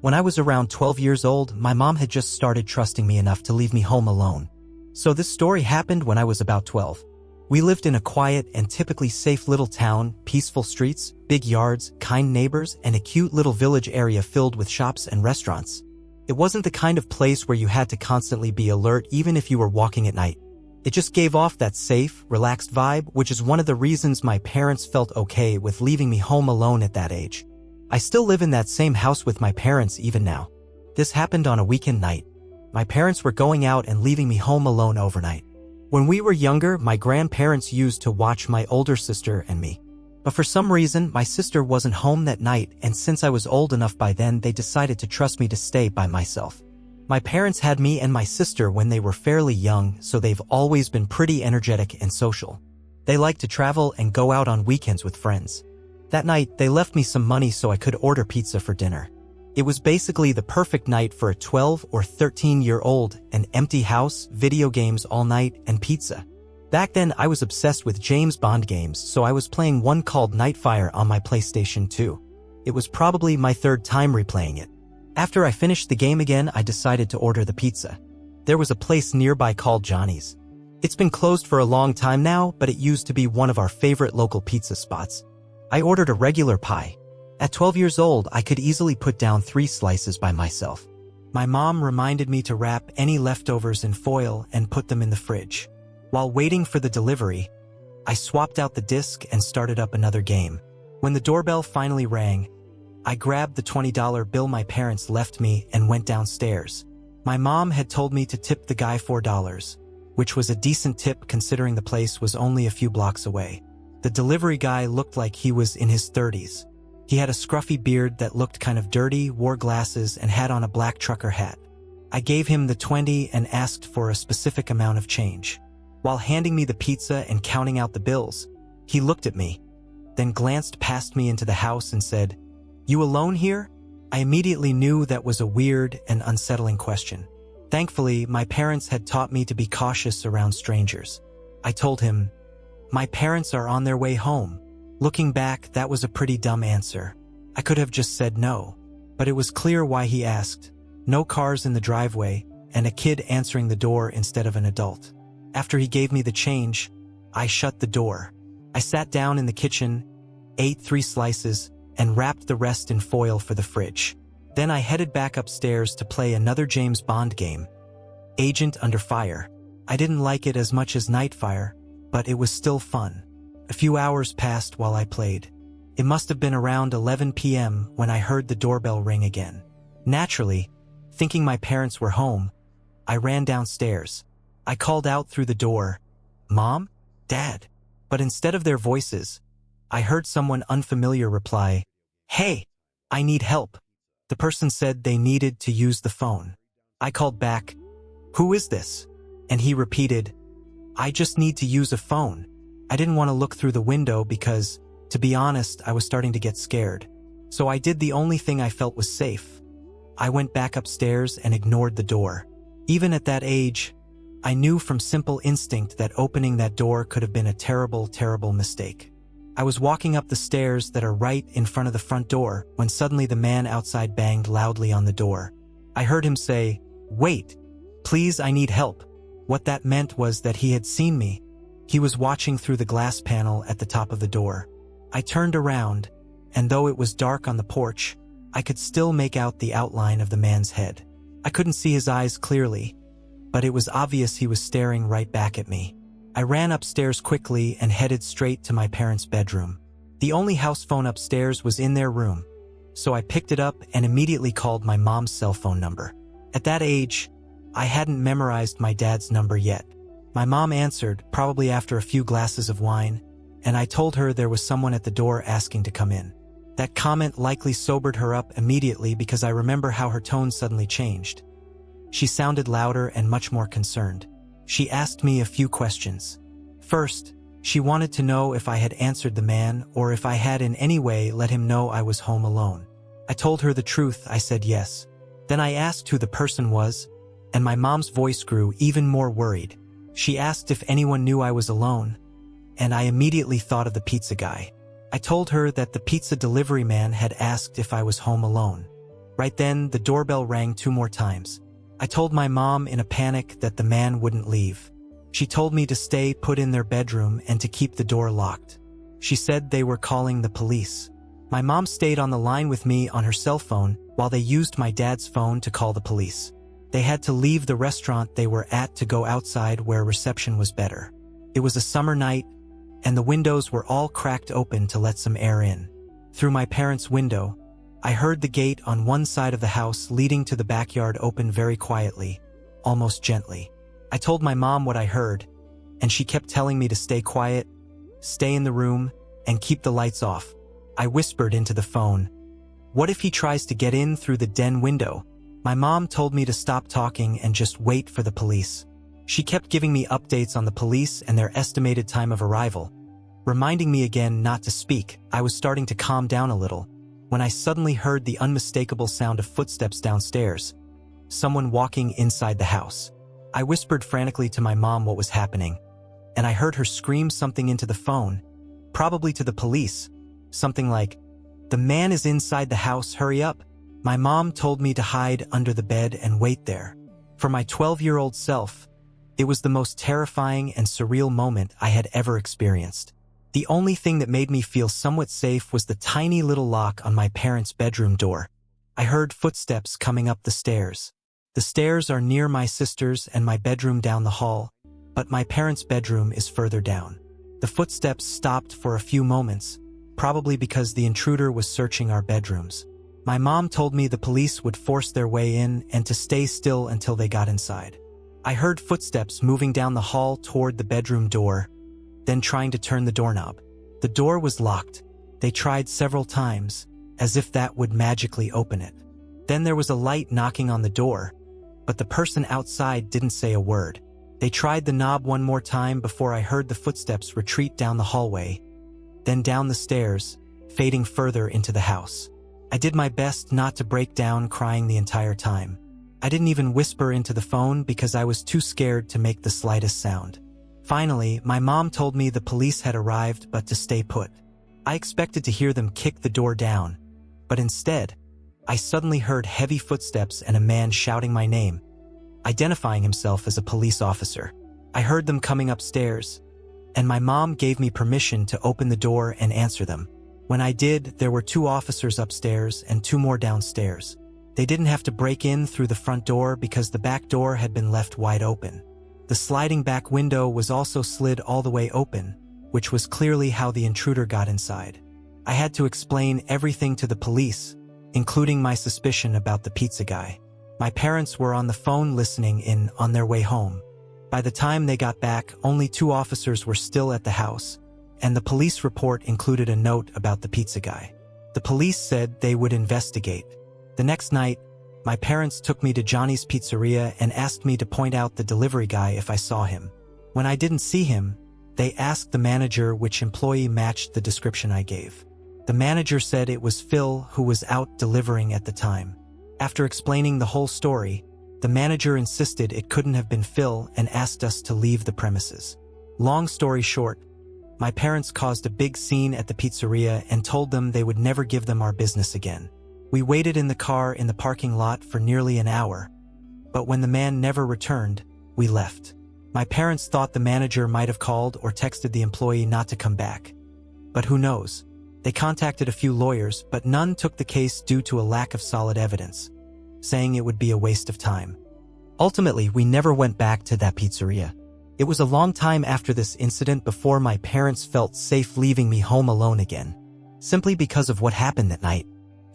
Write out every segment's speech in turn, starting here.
When I was around 12 years old, my mom had just started trusting me enough to leave me home alone. So this story happened when I was about 12. We lived in a quiet and typically safe little town, peaceful streets, big yards, kind neighbors, and a cute little village area filled with shops and restaurants. It wasn't the kind of place where you had to constantly be alert even if you were walking at night. It just gave off that safe, relaxed vibe, which is one of the reasons my parents felt okay with leaving me home alone at that age. I still live in that same house with my parents even now. This happened on a weekend night. My parents were going out and leaving me home alone overnight. When we were younger, my grandparents used to watch my older sister and me. But for some reason, my sister wasn't home that night, and since I was old enough by then, they decided to trust me to stay by myself. My parents had me and my sister when they were fairly young, so they've always been pretty energetic and social. They like to travel and go out on weekends with friends. That night, they left me some money so I could order pizza for dinner. It was basically the perfect night for a 12 or 13-year-old, an empty house, video games all night, and pizza. Back then, I was obsessed with James Bond games, so I was playing one called Nightfire on my PlayStation 2. It was probably my third time replaying it. After I finished the game again, I decided to order the pizza. There was a place nearby called Johnny's. It's been closed for a long time now, but it used to be one of our favorite local pizza spots. I ordered a regular pie. At 12 years old, I could easily put down 3 slices by myself. My mom reminded me to wrap any leftovers in foil and put them in the fridge. While waiting for the delivery, I swapped out the disc and started up another game. When the doorbell finally rang, I grabbed the $20 bill my parents left me and went downstairs. My mom had told me to tip the guy $4, which was a decent tip considering the place was only a few blocks away. The delivery guy looked like he was in his 30s. He had a scruffy beard that looked kind of dirty, wore glasses, and had on a black trucker hat. I gave him the 20 and asked for a specific amount of change. While handing me the pizza and counting out the bills, he looked at me, then glanced past me into the house and said, "You alone here?" I immediately knew that was a weird and unsettling question. Thankfully, my parents had taught me to be cautious around strangers. I told him, "My parents are on their way home." Looking back, that was a pretty dumb answer. I could have just said no, but it was clear why he asked. No cars in the driveway, and a kid answering the door instead of an adult. After he gave me the change, I shut the door. I sat down in the kitchen, ate 3 slices, and wrapped the rest in foil for the fridge. Then I headed back upstairs to play another James Bond game, Agent Under Fire. I didn't like it as much as Nightfire, but it was still fun. A few hours passed while I played. It must have been around 11 p.m. when I heard the doorbell ring again. Naturally, thinking my parents were home, I ran downstairs. I called out through the door, "Mom? Dad?" But instead of their voices, I heard someone unfamiliar reply, "Hey, I need help." The person said they needed to use the phone. I called back, "Who is this?" And he repeated, "I just need to use a phone." I didn't want to look through the window because, to be honest, I was starting to get scared. So I did the only thing I felt was safe. I went back upstairs and ignored the door. Even at that age, I knew from simple instinct that opening that door could have been a terrible, terrible mistake. I was walking up the stairs that are right in front of the front door when suddenly the man outside banged loudly on the door. I heard him say, "Wait, please, I need help." What that meant was that he had seen me. He was watching through the glass panel at the top of the door. I turned around, and though it was dark on the porch, I could still make out the outline of the man's head. I couldn't see his eyes clearly, but it was obvious he was staring right back at me. I ran upstairs quickly and headed straight to my parents' bedroom. The only house phone upstairs was in their room, so I picked it up and immediately called my mom's cell phone number. At that age, I hadn't memorized my dad's number yet. My mom answered, probably after a few glasses of wine, and I told her there was someone at the door asking to come in. That comment likely sobered her up immediately because I remember how her tone suddenly changed. She sounded louder and much more concerned. She asked me a few questions. First, she wanted to know if I had answered the man or if I had in any way let him know I was home alone. I told her the truth. I said yes. Then I asked who the person was, and my mom's voice grew even more worried. She asked if anyone knew I was alone, and I immediately thought of the pizza guy. I told her that the pizza delivery man had asked if I was home alone. Right then, the doorbell rang 2 more times. I told my mom in a panic that the man wouldn't leave. She told me to stay put in their bedroom and to keep the door locked. She said they were calling the police. My mom stayed on the line with me on her cell phone while they used my dad's phone to call the police. They had to leave the restaurant they were at to go outside where reception was better. It was a summer night, and the windows were all cracked open to let some air in. Through my parents' window, I heard the gate on one side of the house leading to the backyard open very quietly, almost gently. I told my mom what I heard, and she kept telling me to stay quiet, stay in the room, and keep the lights off. I whispered into the phone, "What if he tries to get in through the den window?" My mom told me to stop talking and just wait for the police. She kept giving me updates on the police and their estimated time of arrival, reminding me again not to speak. I was starting to calm down a little when I suddenly heard the unmistakable sound of footsteps downstairs, someone walking inside the house. I whispered frantically to my mom what was happening, and I heard her scream something into the phone, probably to the police, something like, "The man is inside the house, hurry up." My mom told me to hide under the bed and wait there. For my 12-year-old self, it was the most terrifying and surreal moment I had ever experienced. The only thing that made me feel somewhat safe was the tiny little lock on my parents' bedroom door. I heard footsteps coming up the stairs. The stairs are near my sister's and my bedroom down the hall, but my parents' bedroom is further down. The footsteps stopped for a few moments, probably because the intruder was searching our bedrooms. My mom told me the police would force their way in and to stay still until they got inside. I heard footsteps moving down the hall toward the bedroom door, then trying to turn the doorknob. The door was locked. They tried several times, as if that would magically open it. Then there was a light knocking on the door, but the person outside didn't say a word. They tried the knob one more time before I heard the footsteps retreat down the hallway, then down the stairs, fading further into the house. I did my best not to break down crying the entire time. I didn't even whisper into the phone because I was too scared to make the slightest sound. Finally, my mom told me the police had arrived but to stay put. I expected to hear them kick the door down, but instead, I suddenly heard heavy footsteps and a man shouting my name, identifying himself as a police officer. I heard them coming upstairs, and my mom gave me permission to open the door and answer them. When I did, there were 2 officers upstairs and 2 more downstairs. They didn't have to break in through the front door because the back door had been left wide open. The sliding back window was also slid all the way open, which was clearly how the intruder got inside. I had to explain everything to the police, including my suspicion about the pizza guy. My parents were on the phone listening in on their way home. By the time they got back, only 2 officers were still at the house, and the police report included a note about the pizza guy. The police said they would investigate. The next night, my parents took me to Johnny's Pizzeria and asked me to point out the delivery guy if I saw him. When I didn't see him, they asked the manager which employee matched the description I gave. The manager said it was Phil who was out delivering at the time. After explaining the whole story, the manager insisted it couldn't have been Phil and asked us to leave the premises. Long story short, my parents caused a big scene at the pizzeria and told them they would never give them our business again. We waited in the car in the parking lot for nearly an hour, but when the man never returned, we left. My parents thought the manager might have called or texted the employee not to come back. But who knows? They contacted a few lawyers, but none took the case due to a lack of solid evidence, saying it would be a waste of time. Ultimately, we never went back to that pizzeria. It was a long time after this incident before my parents felt safe leaving me home alone again, simply because of what happened that night.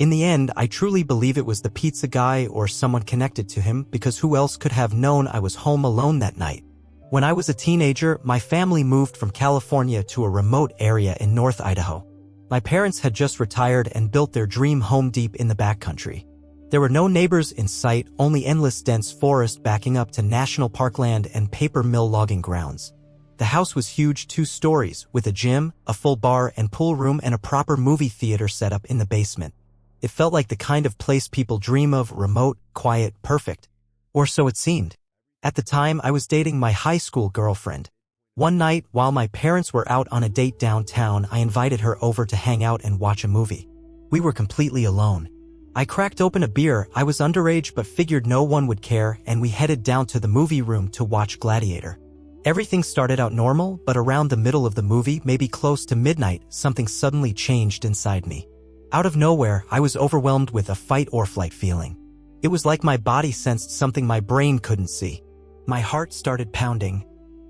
In the end, I truly believe it was the pizza guy or someone connected to him, because who else could have known I was home alone that night? When I was a teenager, my family moved from California to a remote area in North Idaho. My parents had just retired and built their dream home deep in the backcountry. There were no neighbors in sight, only endless dense forest backing up to national parkland and paper mill logging grounds. The house was huge, 2 stories, with a gym, a full bar and pool room, and a proper movie theater set up in the basement. It felt like the kind of place people dream of, remote, quiet, perfect. Or so it seemed. At the time, I was dating my high school girlfriend. One night, while my parents were out on a date downtown, I invited her over to hang out and watch a movie. We were completely alone. I cracked open a beer. I was underage but figured no one would care, and we headed down to the movie room to watch Gladiator. Everything started out normal, but around the middle of the movie, maybe close to midnight, something suddenly changed inside me. Out of nowhere, I was overwhelmed with a fight-or-flight feeling. It was like my body sensed something my brain couldn't see. My heart started pounding,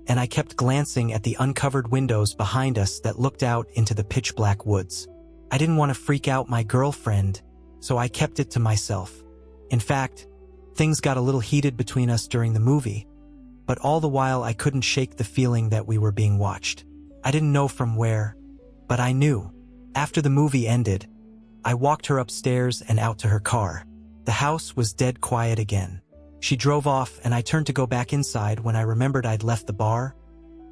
and I kept glancing at the uncovered windows behind us that looked out into the pitch-black woods. I didn't want to freak out my girlfriend, so I kept it to myself. In fact, things got a little heated between us during the movie, but all the while I couldn't shake the feeling that we were being watched. I didn't know from where, but I knew. After the movie ended, I walked her upstairs and out to her car. The house was dead quiet again. She drove off and I turned to go back inside when I remembered I'd left the bar,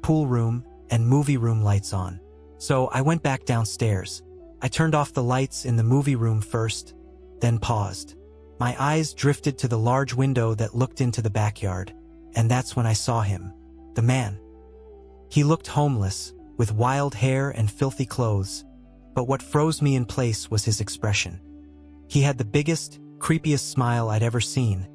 pool room, and movie room lights on. So I went back downstairs. I turned off the lights in the movie room first, then paused. My eyes drifted to the large window that looked into the backyard, and that's when I saw him, the man. He looked homeless, with wild hair and filthy clothes, but what froze me in place was his expression. He had the biggest, creepiest smile I'd ever seen,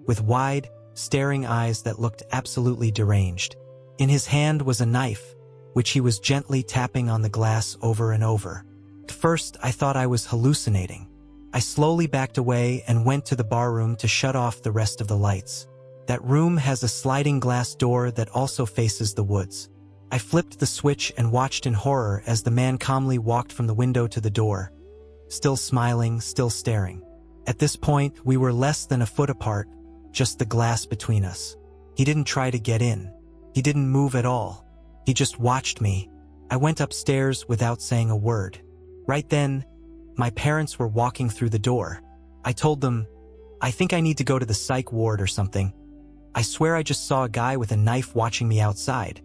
with wide, staring eyes that looked absolutely deranged. In his hand was a knife, which he was gently tapping on the glass over and over. At first, I thought I was hallucinating. I slowly backed away and went to the barroom to shut off the rest of the lights. That room has a sliding glass door that also faces the woods. I flipped the switch and watched in horror as the man calmly walked from the window to the door, still smiling, still staring. At this point, we were less than a foot apart, just the glass between us. He didn't try to get in. He didn't move at all. He just watched me. I went upstairs without saying a word. Right then, my parents were walking through the door. I told them, "I think I need to go to the psych ward or something. I swear I just saw a guy with a knife watching me outside."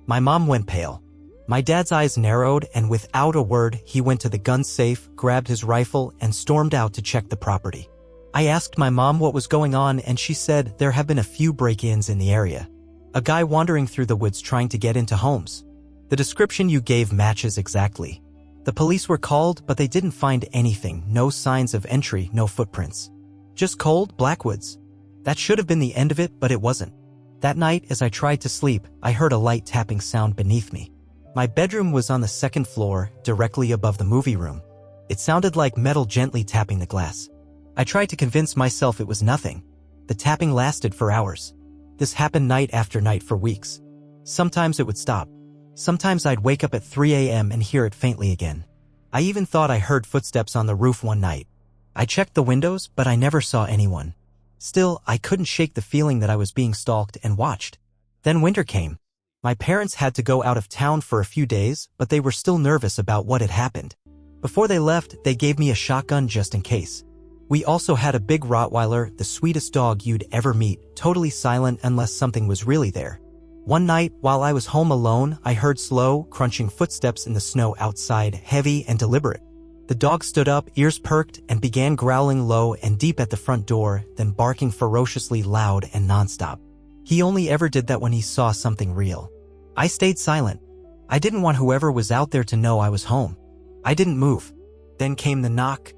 My mom went pale. My dad's eyes narrowed, and without a word, he went to the gun safe, grabbed his rifle, and stormed out to check the property. I asked my mom what was going on, and she said there have been a few break-ins in the area. A guy wandering through the woods trying to get into homes. The description you gave matches exactly. The police were called, but they didn't find anything, no signs of entry, no footprints. Just cold, black woods. That should have been the end of it, but it wasn't. That night, as I tried to sleep, I heard a light tapping sound beneath me. My bedroom was on the second floor, directly above the movie room. It sounded like metal gently tapping the glass. I tried to convince myself it was nothing. The tapping lasted for hours. This happened night after night for weeks. Sometimes it would stop. Sometimes I'd wake up at 3 a.m. and hear it faintly again. I even thought I heard footsteps on the roof one night. I checked the windows, but I never saw anyone. Still, I couldn't shake the feeling that I was being stalked and watched. Then winter came. My parents had to go out of town for a few days, but they were still nervous about what had happened. Before they left, they gave me a shotgun just in case. We also had a big Rottweiler, the sweetest dog you'd ever meet, totally silent unless something was really there. One night, while I was home alone, I heard slow, crunching footsteps in the snow outside, heavy and deliberate. The dog stood up, ears perked, and began growling low and deep at the front door, then barking ferociously loud and nonstop. He only ever did that when he saw something real. I stayed silent. I didn't want whoever was out there to know I was home. I didn't move. Then came the knock.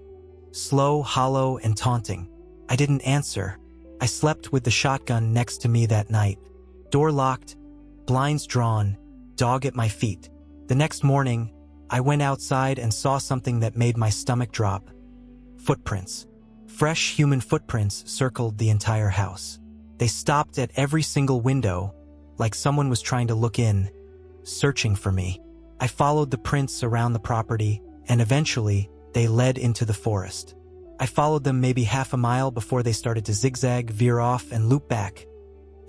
Slow, hollow, and taunting. I didn't answer. I slept with the shotgun next to me that night. Door locked, blinds drawn, dog at my feet. The next morning, I went outside and saw something that made my stomach drop. Footprints. Fresh human footprints circled the entire house. They stopped at every single window, like someone was trying to look in, searching for me. I followed the prints around the property, and eventually, they led into the forest. I followed them maybe half a mile before they started to zigzag, veer off, and loop back,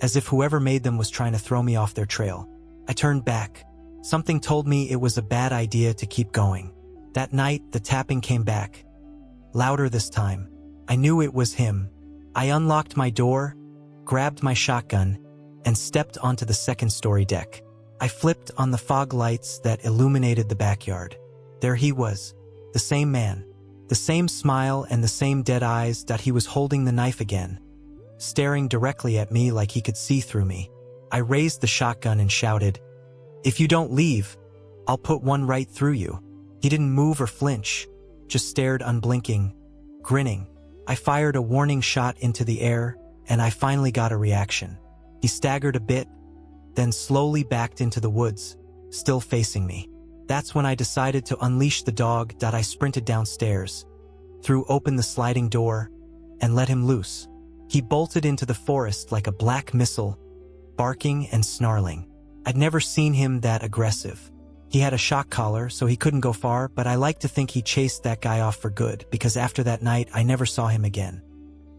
as if whoever made them was trying to throw me off their trail. I turned back. Something told me it was a bad idea to keep going. That night, the tapping came back. Louder this time. I knew it was him. I unlocked my door, grabbed my shotgun, and stepped onto the second-story deck. I flipped on the fog lights that illuminated the backyard. There he was, the same man, the same smile and the same dead eyes that he was holding the knife again, staring directly at me like he could see through me. I raised the shotgun and shouted, "If you don't leave, I'll put one right through you." He didn't move or flinch, just stared unblinking, grinning. I fired a warning shot into the air, and I finally got a reaction. He staggered a bit, then slowly backed into the woods, still facing me. That's when I decided to unleash the dog. I sprinted downstairs, threw open the sliding door, and let him loose. He bolted into the forest like a black missile, barking and snarling. I'd never seen him that aggressive. He had a shock collar, so he couldn't go far, but I like to think he chased that guy off for good, because after that night, I never saw him again.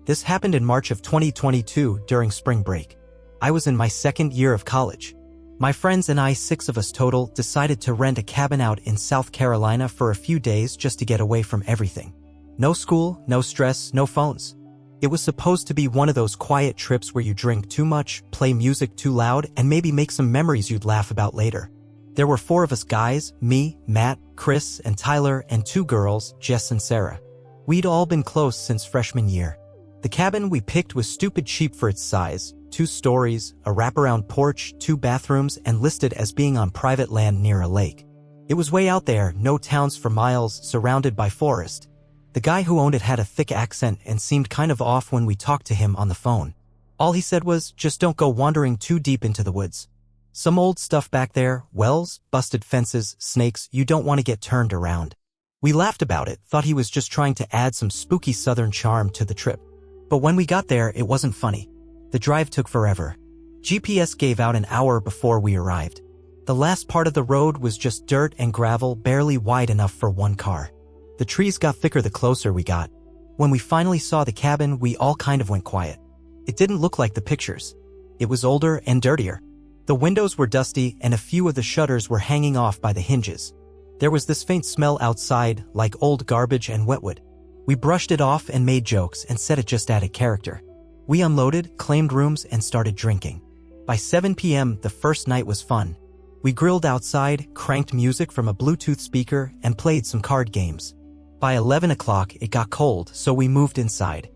This happened in March of 2022 during spring break. I was in my second year of college. My friends and I, 6 of us total, decided to rent a cabin out in South Carolina for a few days just to get away from everything. No school, no stress, no phones. It was supposed to be one of those quiet trips where you drink too much, play music too loud, and maybe make some memories you'd laugh about later. There were 4 of us guys, me, Matt, Chris, and Tyler, and 2 girls, Jess and Sarah. We'd all been close since freshman year. The cabin we picked was stupid cheap for its size, 2 stories, a wraparound porch, 2 bathrooms, and listed as being on private land near a lake. It was way out there, no towns for miles, surrounded by forest. The guy who owned it had a thick accent and seemed kind of off when we talked to him on the phone. All he said was, just don't go wandering too deep into the woods. Some old stuff back there, wells, busted fences, snakes, you don't want to get turned around. We laughed about it, thought he was just trying to add some spooky southern charm to the trip. But when we got there, it wasn't funny. The drive took forever. GPS gave out an hour before we arrived. The last part of the road was just dirt and gravel, barely wide enough for 1 car. The trees got thicker the closer we got. When we finally saw the cabin, we all kind of went quiet. It didn't look like the pictures. It was older and dirtier. The windows were dusty and a few of the shutters were hanging off by the hinges. There was this faint smell outside, like old garbage and wetwood. We brushed it off and made jokes and said it just added character. We unloaded, claimed rooms, and started drinking. By 7 p.m., the first night was fun. We grilled outside, cranked music from a Bluetooth speaker, and played some card games. By 11 o'clock, it got cold, so we moved inside.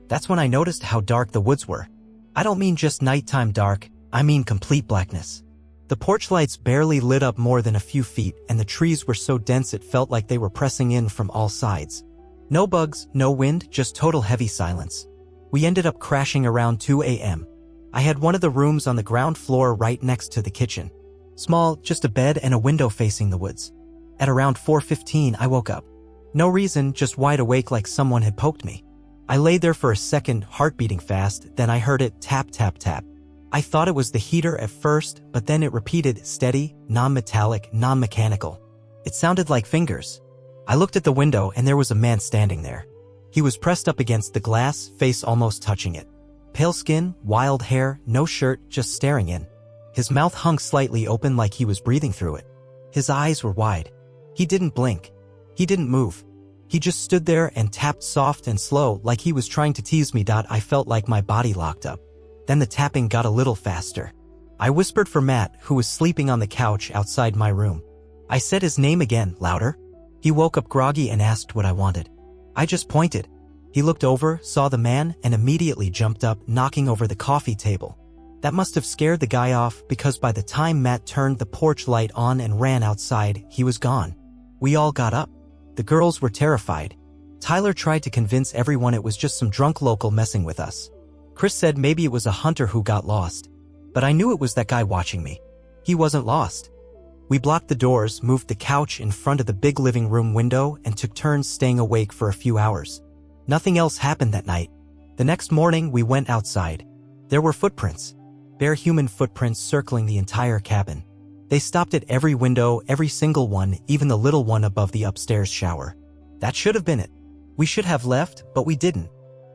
That's when I noticed how dark the woods were. I don't mean just nighttime dark, I mean complete blackness. The porch lights barely lit up more than a few feet, and the trees were so dense it felt like they were pressing in from all sides. No bugs, no wind, just total heavy silence. We ended up crashing around 2 a.m. I had one of the rooms on the ground floor right next to the kitchen. Small, just a bed and a window facing the woods. At around 4:15, I woke up. No reason, just wide awake like someone had poked me. I lay there for a second, heart beating fast, then I heard it tap, tap, tap. I thought it was the heater at first, but then it repeated, steady, non-metallic, non-mechanical. It sounded like fingers. I looked at the window and there was a man standing there. He was pressed up against the glass, face almost touching it. Pale skin, wild hair, no shirt, just staring in. His mouth hung slightly open like he was breathing through it. His eyes were wide. He didn't blink. He didn't move. He just stood there and tapped soft and slow like he was trying to tease me. I felt like my body locked up. Then the tapping got a little faster. I whispered for Matt, who was sleeping on the couch outside my room. I said his name again, louder. He woke up groggy and asked what I wanted. I just pointed. He looked over, saw the man, and immediately jumped up, knocking over the coffee table. That must have scared the guy off because by the time Matt turned the porch light on and ran outside, he was gone. We all got up. The girls were terrified. Tyler tried to convince everyone it was just some drunk local messing with us. Chris said maybe it was a hunter who got lost. But I knew it was that guy watching me. He wasn't lost. We blocked the doors, moved the couch in front of the big living room window, and took turns staying awake for a few hours. Nothing else happened that night. The next morning, we went outside. There were footprints. Bare human footprints circling the entire cabin. They stopped at every window, every single one, even the little one above the upstairs shower. That should have been it. We should have left, but we didn't.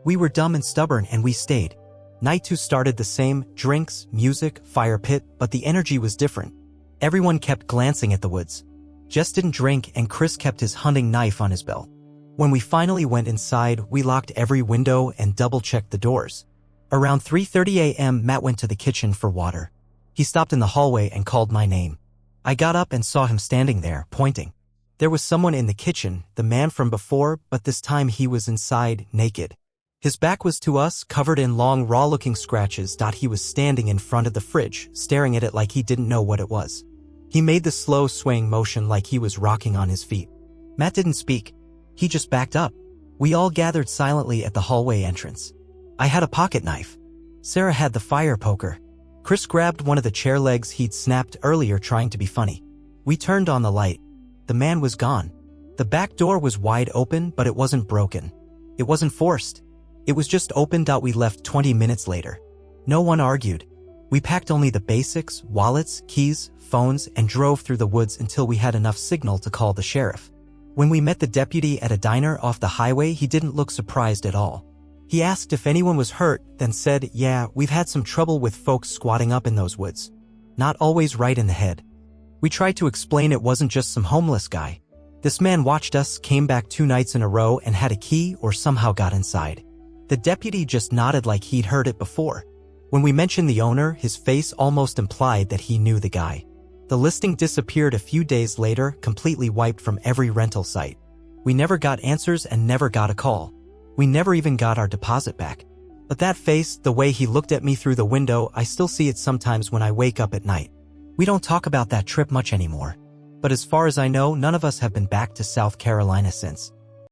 We were dumb and stubborn and we stayed. Night 2 started the same, drinks, music, fire pit, but the energy was different. Everyone kept glancing at the woods. Jess didn't drink and Chris kept his hunting knife on his belt. When we finally went inside, we locked every window and double-checked the doors. Around 3:30 a.m., Matt went to the kitchen for water. He stopped in the hallway and called my name. I got up and saw him standing there, pointing. There was someone in the kitchen, the man from before, but this time he was inside, naked. His back was to us, covered in long, raw-looking scratches. He was standing in front of the fridge, staring at it like he didn't know what it was. He made the slow swaying motion like he was rocking on his feet. Matt didn't speak. He just backed up. We all gathered silently at the hallway entrance. I had a pocket knife. Sarah had the fire poker. Chris grabbed one of the chair legs he'd snapped earlier trying to be funny. We turned on the light. The man was gone. The back door was wide open, but it wasn't broken. It wasn't forced. It was just opened. We left 20 minutes later. No one argued. We packed only the basics, wallets, keys, phones, and drove through the woods until we had enough signal to call the sheriff. When we met the deputy at a diner off the highway, he didn't look surprised at all. He asked if anyone was hurt, then said, "Yeah, we've had some trouble with folks squatting up in those woods. Not always right in the head." We tried to explain it wasn't just some homeless guy. This man watched us, came back 2 nights in a row, and had a key or somehow got inside. The deputy just nodded like he'd heard it before. When we mentioned the owner, his face almost implied that he knew the guy. The listing disappeared a few days later, completely wiped from every rental site. We never got answers and never got a call. We never even got our deposit back. But that face, the way he looked at me through the window, I still see it sometimes when I wake up at night. We don't talk about that trip much anymore. But as far as I know, none of us have been back to South Carolina since.